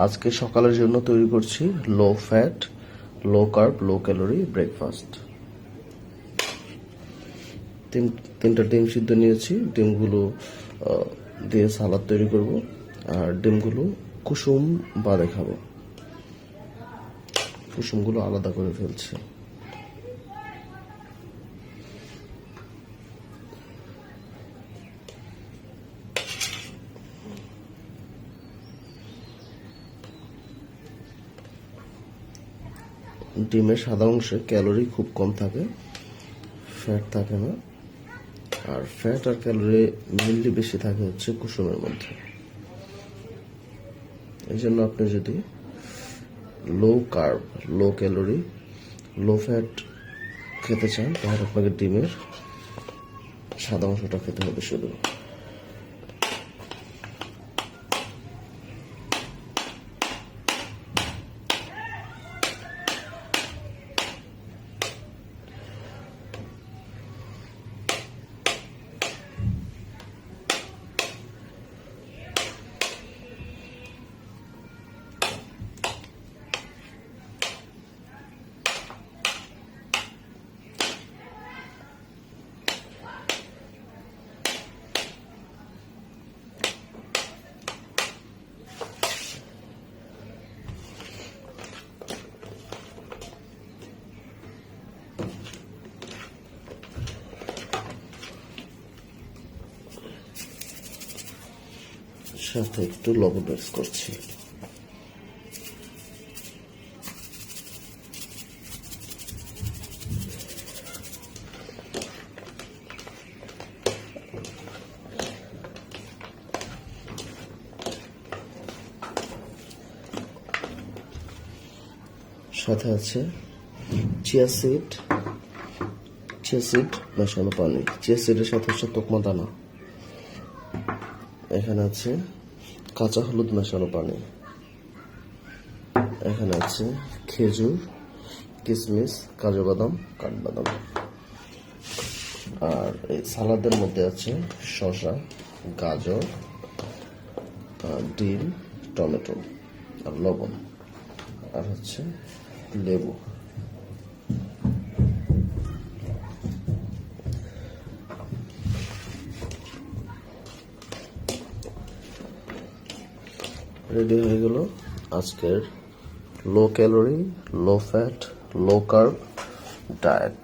আজকে সকালের জন্য তৈরি করছি low fat, low carb, low calorie breakfast. তিনটা ডিম সিদ্ধ নিয়েছি। ডিমগুলো দিয়ে সালাদ তৈরি করব, আর ডিমগুলো কুসুম বাদে খাবো। কুসুমগুলো আলাদা করে ফেলছি। ডিমের সাদা অংশে ক্যালোরি খুব কম থাকে, ফ্যাট থাকে না। আর ফ্যাট আর ক্যালোরি মেনলি বেশি থাকে হচ্ছে কুসুমের মধ্যে। এই জন্য আপনি যদি low carb, low calorie, low fat খেতে চান, তাহলে আপনাকে ডিমের সাদা অংশটা খেতে হবে শুধু। সাথে একটু লবণ মিক্স করছি। সাথে আছে চিয়া সিড মেশানো পানি। চিয়া সিডের সাথে হচ্ছে তোকমা দানা। এখানে আছে কাঁচা হলুদ মেশানো পানি। এখানে আছে খেজুর, কিশমিশ, কাজু বাদাম, কাঠবাদাম। আর এই সালাদের মধ্যে আছে শসা, গাজর, ডিম, টমেটো, আর লবণ, আর হচ্ছে লেবু। রেডি হয়ে গেল আজকের low calorie, low fat, low carb diet.